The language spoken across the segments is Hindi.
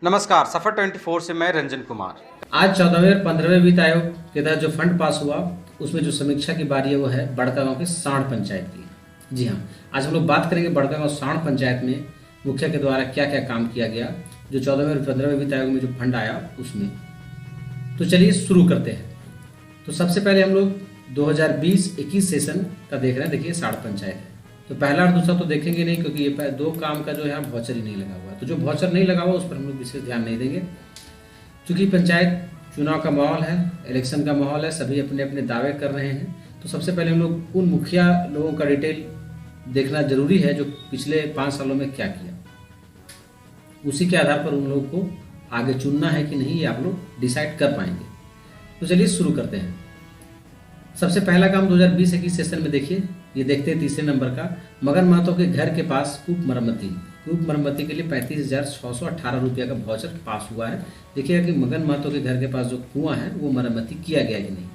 नमस्कार, सफर 24 से मैं रंजन कुमार। आज 14वें और 15वें वित्त आयोग के तहत जो फंड पास हुआ उसमें जो समीक्षा की बारी है वो है बड़कागांव की सांड पंचायत की। जी हाँ, आज हम लोग बात करेंगे बड़कागांव सांड पंचायत में मुखिया के द्वारा क्या क्या काम किया गया जो 14वें और 15वें वित्त आयोग में जो फंड आया उसमें। तो चलिए शुरू करते हैं। तो सबसे पहले हम लोग 2020-21 सेशन का देख रहे हैं। देखिए सांड पंचायत है, तो पहला और दूसरा तो देखेंगे नहीं क्योंकि ये दो काम का जो है वॉचर ही नहीं लगा हुआ है। तो जो वॉचर नहीं लगा हुआ उस पर हम लोग विशेष ध्यान नहीं देंगे। क्योंकि पंचायत चुनाव का माहौल है, इलेक्शन का माहौल है, सभी अपने अपने दावे कर रहे हैं। तो सबसे पहले हम लोग उन मुखिया लोगों का डिटेल देखना जरूरी है जो पिछले 5 सालों में क्या किया। उसी के आधार पर उन लोगों को आगे चुनना है कि नहीं ये आप लोग डिसाइड कर पाएंगे। तो चलिए शुरू करते हैं। सबसे पहला काम 2020-21 सेशन में देखिए, ये देखते हैं तीसरे नंबर का, मगन महतो के घर के पास कूप मरम्मती के लिए 35,618 रुपया का वाउचर पास हुआ है। देखिएगा कि मगन महतो के घर के पास जो कुआं है वो मरम्मती किया गया कि नहीं।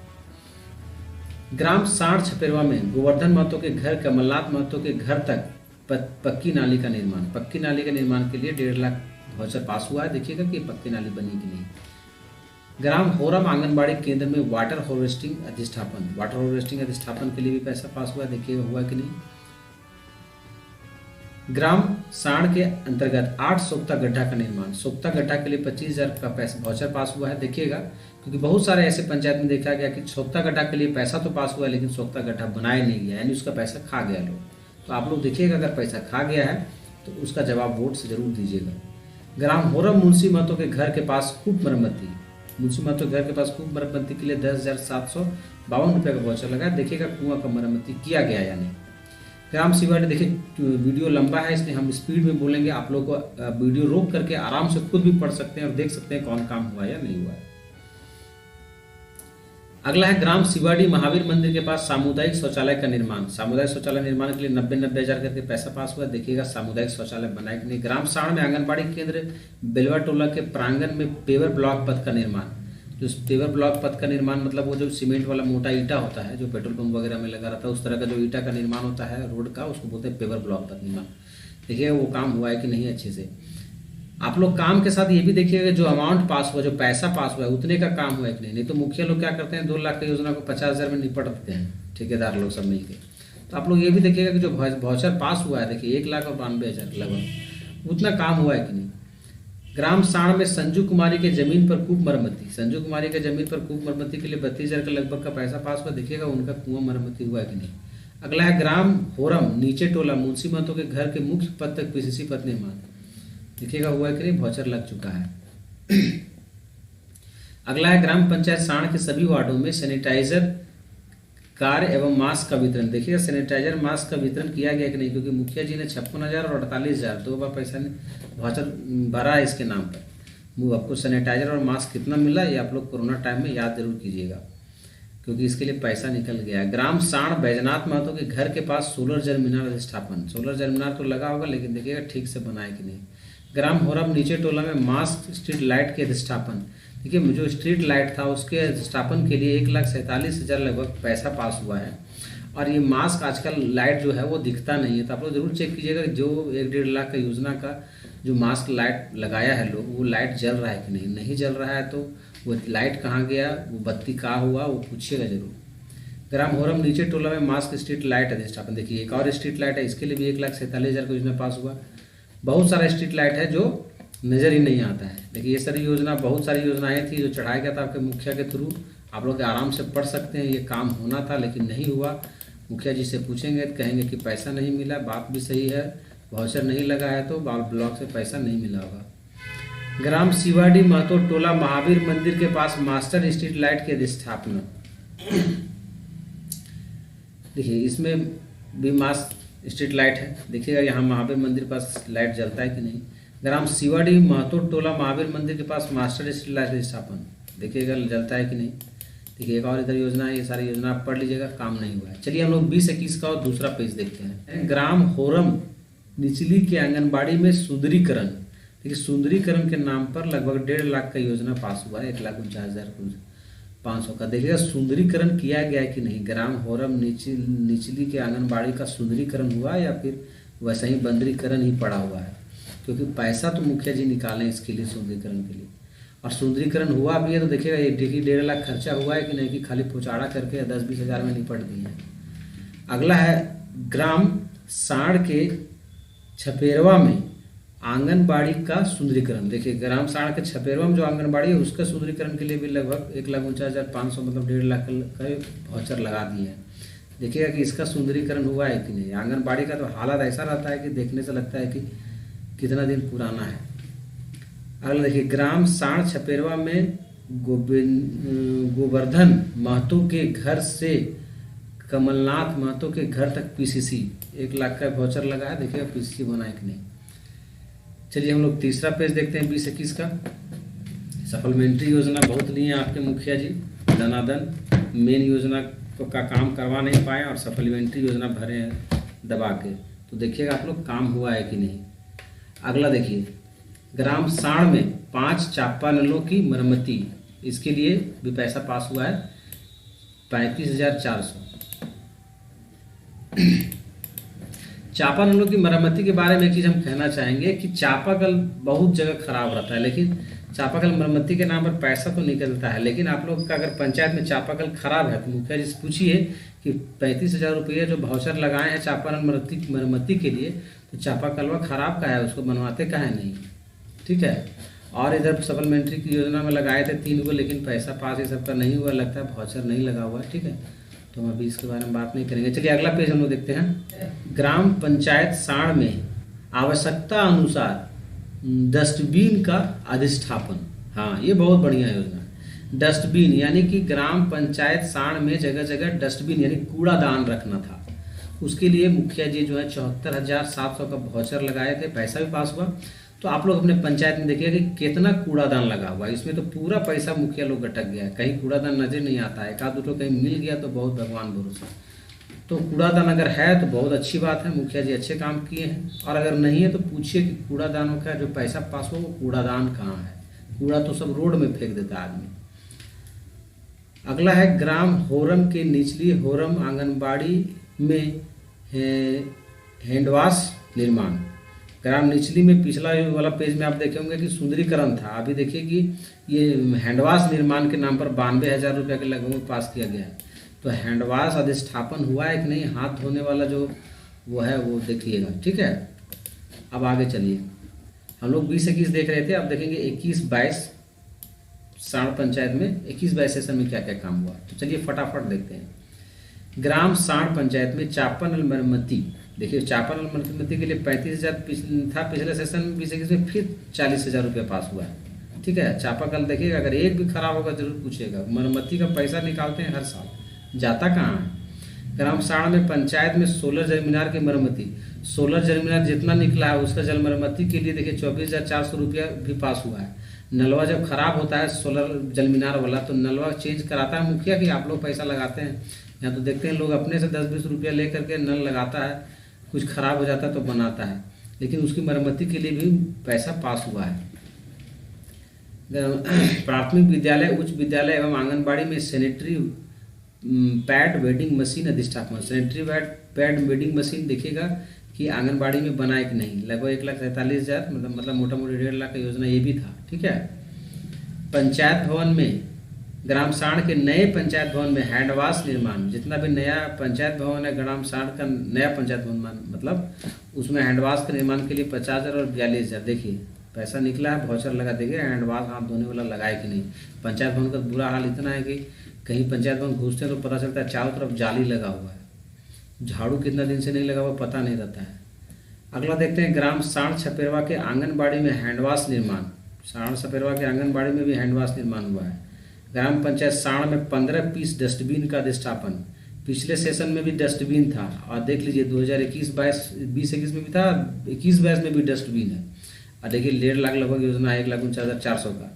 ग्राम सांड छपेरवा में गोवर्धन महतो के घर कमलनाथ महतो के घर तक पक्की नाली का निर्माण के लिए 1.5 लाख वाउचर पास हुआ है। देखिएगा कि पक्की नाली बनी कि नहीं। ग्राम होरम आंगनबाड़ी केंद्र में वाटर हार्वेस्टिंग अधिष्ठापन के लिए भी पैसा पास हुआ है। देखिएगा हुआ कि नहीं। ग्राम सांड के अंतर्गत 8 सोख्ता गड्ढा का निर्माण, सोख्ता गड्ढा के लिए 25,000 का पैसा वाउचर पास हुआ है। देखिएगा क्योंकि बहुत सारे ऐसे पंचायत में देखा गया कि सोख्ता गड्ढा के लिए पैसा तो पास हुआ है लेकिन सोख्ता गड्ढा बनाया नहीं गया, यानी उसका पैसा खा गया लोग। तो आप लोग देखिएगा अगर पैसा खा गया है तो उसका जवाब वोट से जरूर दीजिएगा। ग्राम होरम मुंशी महतो के घर के पास कूप मरम्मती, मुंशी महतो घर के पास कूप मरम्मती के लिए 10,752 रुपये का वाउचर लगा। देखिएगा कुआं का मरम्मती किया गया या नहीं। ग्राम शिवाड़ी, देखिए वीडियो लंबा है इसलिए हम स्पीड में बोलेंगे, आप लोग को वीडियो रोक करके आराम से खुद भी पढ़ सकते हैं और देख सकते हैं कौन काम हुआ या नहीं हुआ है। अगला है ग्राम शिवाड़ी महावीर मंदिर के पास सामुदायिक शौचालय का निर्माण, सामुदायिक शौचालय निर्माण के लिए 90 हज़ार करके पैसा पास हुआ। देखिएगा सामुदायिक शौचालय बनाए कि नहीं। ग्राम सांड में आंगनबाड़ी केंद्र बेलवा टोला के प्रांगण में पेवर ब्लॉक पथ का निर्माण, जो पेवर ब्लॉक पथ का निर्माण मतलब वो जो सीमेंट वाला मोटा ईटा होता है जो पेट्रोल पंप वगैरह में लगा रहता है, उस तरह का जो ईटा का निर्माण होता है रोड का, उसको बोलते हैं पेवर ब्लॉक पथ निर्माण। देखिएगा वो काम हुआ है कि नहीं अच्छे से। आप लोग काम के साथ ये भी देखिएगा जो अमाउंट पास हुआ, जो पैसा पास हुआ है उतने का काम हुआ है कि नहीं। नहीं तो मुखिया लोग क्या करते हैं 2 लाख की योजना को 50,000 में निपट देते हैं, ठेकेदार लोग सब मिलकर। तो आप लोग ये भी देखिएगा कि जो वाउचर पास हुआ है देखिए 1,92,000 लगभग, उतना काम हुआ है कि नहीं। ग्राम सांड में संजू कुमारी के जमीन पर कूप मरम्मती, संजू कुमारी के जमीन पर कूप मरम्मती के लिए 32,000 का लगभग का पैसा पास हुआ। देखिएगा उनका कुआं मरम्मती हुआ है कि नहीं। अगला है ग्राम होरम नीचे टोला मुंशी महतो के घर के मुख्य पथ तक पीसीसी पथ निर्माण, देखिएगा हुआ है कि नहीं, वाउचर लग चुका है। अगला है ग्राम पंचायत सांड के सभी वार्डों में सैनिटाइजर कार्य एवं मास्क का वितरण, देखिएगा सैनिटाइजर मास्क का वितरण किया गया कि नहीं, क्योंकि मुखिया जी ने 56,000 और 48,000 2 बार पैसा वाउचर भरा है इसके नाम पर। वो आपको सैनिटाइजर और मास्क कितना मिला ये आप लोग कोरोना टाइम में याद जरूर कीजिएगा क्योंकि इसके लिए पैसा निकल गया। ग्राम सांड बैजनाथ महतो के घर के पास सोलर जल मीनार अधिष्ठापन, सोलर जल मीनार तो लगा होगा लेकिन देखिएगा ठीक से बनाए कि नहीं। ग्राम होरम नीचे टोला में मास्क स्ट्रीट लाइट के अधिष्ठापन, देखिए जो स्ट्रीट लाइट था उसके अधिष्ठापन के लिए 1,47,000 लगभग पैसा पास हुआ है। और ये मास्क आजकल लाइट जो है वो दिखता नहीं है, तो आप लोग जरूर चेक कीजिएगा जो 1-1.5 लाख का योजना का जो मास्क लाइट लगाया है लोग वो लाइट जल रहा है कि नहीं। नहीं जल रहा है तो वो लाइट कहाँ गया, वो बत्ती कहाँ हुआ, वो पूछिएगा जरूर। ग्राम होरम नीचे टोला में मास्क स्ट्रीट लाइट अधिष्ठापन, देखिए एक और स्ट्रीट लाइट है, इसके लिए भी 1,47,000 का योजना पास हुआ। बहुत सारा स्ट्रीट लाइट है जो नज़र ही नहीं आता है। देखिए ये सारी योजना, बहुत सारी योजनाएं थी जो चढ़ाया गया था आपके मुखिया के थ्रू, आप लोग आराम से पढ़ सकते हैं। ये काम होना था लेकिन नहीं हुआ। मुखिया जी से पूछेंगे तो कहेंगे कि पैसा नहीं मिला, बात भी सही है, वाउचर नहीं लगा है तो ब्लॉक से पैसा नहीं मिला होगा। ग्राम शिवाड़ी महतो टोला महावीर मंदिर के पास मास्टर स्ट्रीट लाइट की अधिष्ठापना, देखिए इसमें भी मास्क स्ट्रीट लाइट है। देखिएगा यहाँ महावीर मंदिर के पास लाइट जलता है कि नहीं। ग्राम शिवाड़ी महतो टोला महावीर मंदिर के पास मास्टर स्ट्रीट लाइट अधिष्ठापन, देखिएगा जलता है कि नहीं। देखिए एक और इधर योजना है, ये सारी योजना आप पढ़ लीजिएगा, काम नहीं हुआ है। चलिए हम लोग 20-21 का और दूसरा पेज देखते हैं। ग्राम होरम निचली के आंगनबाड़ी में सुंदरीकरण, देखिए सुंदरीकरण के नाम पर लगभग 1.5 लाख का योजना पास हुआ है, 1,49,500 का। देखिएगा सुंदरीकरण किया गया है कि नहीं। ग्राम होरम निचली के आंगनबाड़ी का सुंदरीकरण हुआ या फिर वैसा ही बंदरीकरण ही पड़ा हुआ है, क्योंकि पैसा तो मुखिया जी निकालें इसके लिए, सुंदरीकरण के लिए। और सुंदरीकरण हुआ भी है तो देखिएगा ये देखिए 1.5 लाख खर्चा हुआ है कि नहीं, कि खाली पुचाड़ा करके 10-20 हज़ार में निपट दिए हैं। अगला है ग्राम साढ़ के छपेरवा में आंगनबाड़ी का सुंदरीकरण। देखिए ग्राम साढ़ के छपेरवा में जो आंगनबाड़ी है उसका सुंदरीकरण के लिए भी लगभग 1,49,500 मतलब 1.5 लाख का वाउचर लगा दिए हैं। देखिएगा कि इसका सुंदरीकरण हुआ है कि नहीं। आंगनबाड़ी का तो हालत ऐसा रहता है कि देखने से लगता है कि कितना दिन पुराना है। अगला देखिए ग्राम साढ़ छपेरवा में गोवर्धन महतो के घर से कमलनाथ महतो के घर तक पीसीसी 1 लाख का वाउचर लगा है। देखिएगा पीसीसी बना है कि नहीं। चलिए हम लोग तीसरा पेज देखते हैं 20-21 का। सप्लीमेंट्री योजना बहुत ली है आपके मुखिया जी, धनाधन मेन योजना का काम करवा नहीं पाए और सप्लीमेंट्री योजना भरे हैं दबा के। तो देखिएगा आप लोग काम हुआ है कि नहीं। अगला देखिए ग्राम साढ़ में 5 चापा नलों की मरम्मती, इसके लिए भी पैसा पास हुआ है 35,400। चापाकलों की मरम्मती के बारे में एक चीज़ हम कहना चाहेंगे कि चापाकल बहुत जगह खराब रहता है, लेकिन चापाकल मरम्मती के नाम पर पैसा तो निकलता है। लेकिन आप लोग का अगर पंचायत में चापाकल खराब है तो मुखिया जी से पूछिए कि 35,000 रुपये जो वाउचर लगाए हैं चापाकल मरम्मती के लिए, तो चापाकलवा खराब का है, उसको बनवाते का है नहीं। ठीक है। और इधर सप्लीमेंट्री की योजना में लगाए थे 3 को, लेकिन पैसा पास ये सबका नहीं हुआ, लगता है वाउचर नहीं लगा हुआ। ठीक है, तो हम अभी इसके बारे में बात नहीं करेंगे। चलिए अगला पेज हम लोग देखते हैं। ग्राम पंचायत साढ़ में आवश्यकता अनुसार डस्टबिन का अधिष्ठापन। हाँ, ये बहुत बढ़िया योजना है। डस्टबिन यानी कि ग्राम पंचायत साढ़ में जगह जगह डस्टबिन यानी कूड़ादान रखना था। उसके लिए मुखिया जी जो है 74,700 का वाउचर लगाए थे, पैसा भी पास हुआ। तो आप लोग अपने पंचायत में देखिए कि कितना कूड़ादान लगा हुआ है। इसमें तो पूरा पैसा मुखिया लोग अटक गया है, कहीं कूड़ादान नजर नहीं आता है। एक आध दो कहीं मिल गया तो बहुत भगवान भरोसा। तो कूड़ादान अगर है तो बहुत अच्छी बात है, मुखिया जी अच्छे काम किए हैं। और अगर नहीं है तो पूछिए कि कूड़ादानों का जो पैसा पास हो वो कूड़ादान कहाँ है। कूड़ा तो सब रोड में फेंक देता है आदमी। अगला है ग्राम होरम के निचली होरम आंगनबाड़ी में हैंडवाश निर्माण। ग्राम निचली में पिछला वाला पेज में आप देखे होंगे कि सुंदरीकरण था। अभी देखिए कि ये हैंडवाश निर्माण के नाम पर 92,000 रुपये के लगभग पास किया गया है। तो हैंडवाश अधिष्ठापन हुआ है कि नहीं, हाथ धोने वाला जो वो है वो देखिएगा। ठीक है, अब आगे चलिए। हम लोग 20-21 देख रहे थे, अब देखेंगे 21-22 साढ़ पंचायत में 21-22 सेशन में क्या क्या काम हुआ। तो चलिए फटाफट देखते हैं। ग्राम साढ़ पंचायत में चापानल मरम्मती। देखिए चापानल मरम्मती के लिए 35,000 था पिछले सेशन में, 20-21 में फिर 40,000 रुपये पास हुआ है। ठीक है, चापाकल देखिएगा अगर एक भी खराब होगा जरूर पूछिएगा। मरम्मती का पैसा निकालते हैं हर साल, जाता कहाँ है। ग्राम साढ़ में पंचायत में सोलर जल मीनार की मरम्मती। सोलर जल मीनार जितना निकला है उसका जल मरम्मती के लिए देखिए 24,400 रुपया भी पास हुआ है। नलवा जब खराब होता है सोलर जल मीनार वाला तो नलवा चेंज कराता है मुखिया कि आप लोग पैसा लगाते हैं। यहाँ तो देखते हैं लोग अपने से 10-20 रुपया ले करके नल लगाता है, कुछ खराब हो जाता है तो बनाता है, लेकिन उसकी मरम्मती के लिए भी पैसा पास हुआ है। प्राथमिक विद्यालय, उच्च विद्यालय एवं आंगनबाड़ी में सैनिटरी पैड वेडिंग मशीन अधिष्ठापन। सैनिटरी पैड वेडिंग मशीन देखिएगा कि आंगनबाड़ी में बनाए कि नहीं। लगभग 1,47,000 मतलब मोटा मोटी 1.5 लाख का योजना ये भी था। ठीक है। पंचायत भवन में ग्राम साढ़ के नए पंचायत भवन में हैंडवाश निर्माण। जितना भी नया पंचायत भवन है ग्राम साढ़ का नया पंचायत भवन मतलब उसमें हैंडवाश के निर्माण के लिए 50,000 और 42,000 देखिए पैसा निकला है। वाउचर लगा देखिए हैंडवाश हाथ धोने वाला लगाए कि नहीं। पंचायत भवन का बुरा हाल इतना है कि कहीं पंचायत भवन घुसते हैं तो पता चलता है चारों तरफ जाली लगा हुआ है, झाड़ू कितना दिन से नहीं लगा हुआ पता नहीं रहता है। अगला देखते हैं ग्राम साढ़ छपेरवा के आंगनबाड़ी में हैंडवाश निर्माण। साढ़ छपेरवा के आंगनबाड़ी में भी हैंडवाश निर्माण हुआ है। ग्राम पंचायत साढ़ में 15 पीस डस्टबिन का अधिष्ठापन। पिछले सेशन में भी डस्टबिन था और देख लीजिए 2021-22 में भी था, 21-22 में भी डस्टबिन है। और देखिए 1.5 लाख लगभग योजना है 1,49,400 का।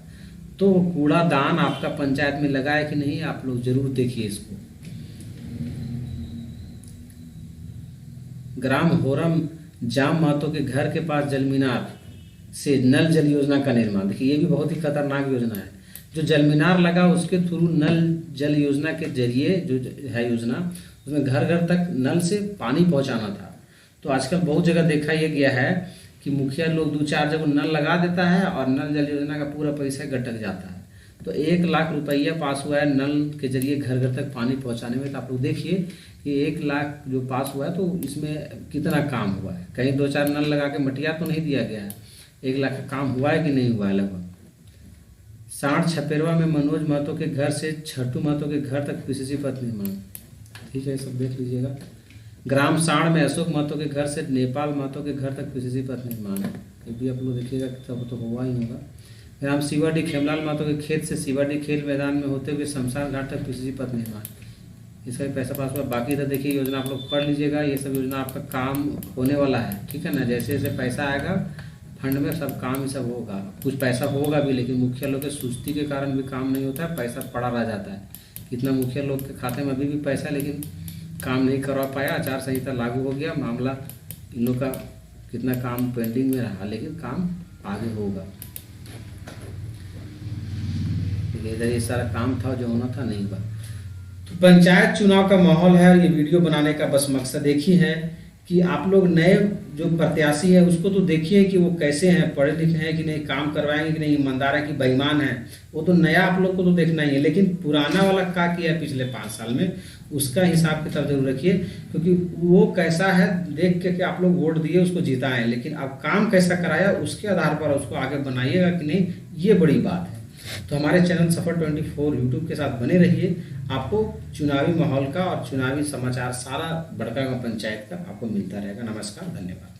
तो कूड़ादान आपका पंचायत में लगा है कि नहीं, आप लोग जरूर देखिए इसको। ग्राम होरम जाम महतो के घर के पास जल मीनार से नल जल योजना का निर्माण। देखिए ये भी बहुत ही खतरनाक योजना है। जो जल मीनार लगा उसके थ्रू नल जल योजना के जरिए जो है योजना, उसमें घर घर तक नल से पानी पहुंचाना था। तो आजकल बहुत जगह देखा यह गया है कि मुखिया लोग 2-4 जगह नल लगा देता है और नल जल योजना का पूरा पैसा गटक जाता है। तो 1 लाख रुपया पास हुआ है नल के जरिए घर घर तक पानी पहुंचाने में। तो आप लोग देखिए कि 1 लाख जो पास हुआ है तो इसमें कितना काम हुआ है। कहीं 2-4 नल लगा के मटिया तो नहीं दिया गया है। 1 लाख का काम हुआ है कि नहीं हुआ है। लगभग साठ छपेरवा में मनोज महतो के घर से छठू महतो के घर तक पीसीसी पथ निर्माण, ठीक है, सब देख लीजिएगा। ग्राम साण में अशोक महतो के घर से नेपाल महतो के घर तक पीसीसी पथ निर्माण है, ये भी आप लोग देखिएगा तब तो हुआ ही होगा। ग्राम शिवाडी खेमलाल महतो के खेत से शिवाडी खेल मैदान में होते हुए शमशान घाट तक पीसीसी पथ निर्माण, इसका भी पैसा पास हुआ। बाकी तो देखिए योजना आप लोग पढ़ लीजिएगा, ये सब योजना आपका काम होने वाला है, ठीक है ना। जैसे जैसे पैसा आएगा फंड में सब काम ही सब होगा। कुछ पैसा होगा भी, लेकिन मुखिया लोग के सुस्ती के कारण भी काम नहीं होता है, पैसा पड़ा रह जाता है। कितना मुखिया लोग के खाते में अभी भी पैसा, लेकिन काम नहीं करवा पाया। आचार संहिता लागू हो गया, मामला इन लोग का कितना काम पेंडिंग में रहा, लेकिन काम आगे होगा। इधर ये सारा काम था जो होना था नहीं हुआ। तो पंचायत चुनाव का माहौल है और ये वीडियो बनाने का बस मकसद एक ही है कि आप लोग नए जो प्रत्याशी है उसको तो देखिए कि वो कैसे हैं, पढ़े लिखे हैं कि नहीं, काम करवाएंगे कि नहीं, ईमानदार है कि बेईमान है। वो तो नया आप लोग को तो देखना ही है, लेकिन पुराना वाला क्या किया है पिछले 5 साल में उसका हिसाब किताब जरूर रखिए, क्योंकि वो कैसा है देख के कि आप लोग वोट दिए उसको जिताएं, लेकिन अब काम कैसा कराया उसके आधार पर उसको आगे बनाइएगा कि नहीं, ये बड़ी बात है। तो हमारे चैनल सफर 24 यूट्यूब के साथ बने रहिए, आपको चुनावी माहौल का और चुनावी समाचार सारा बड़का पंचायत का आपको मिलता रहेगा। नमस्कार, धन्यवाद।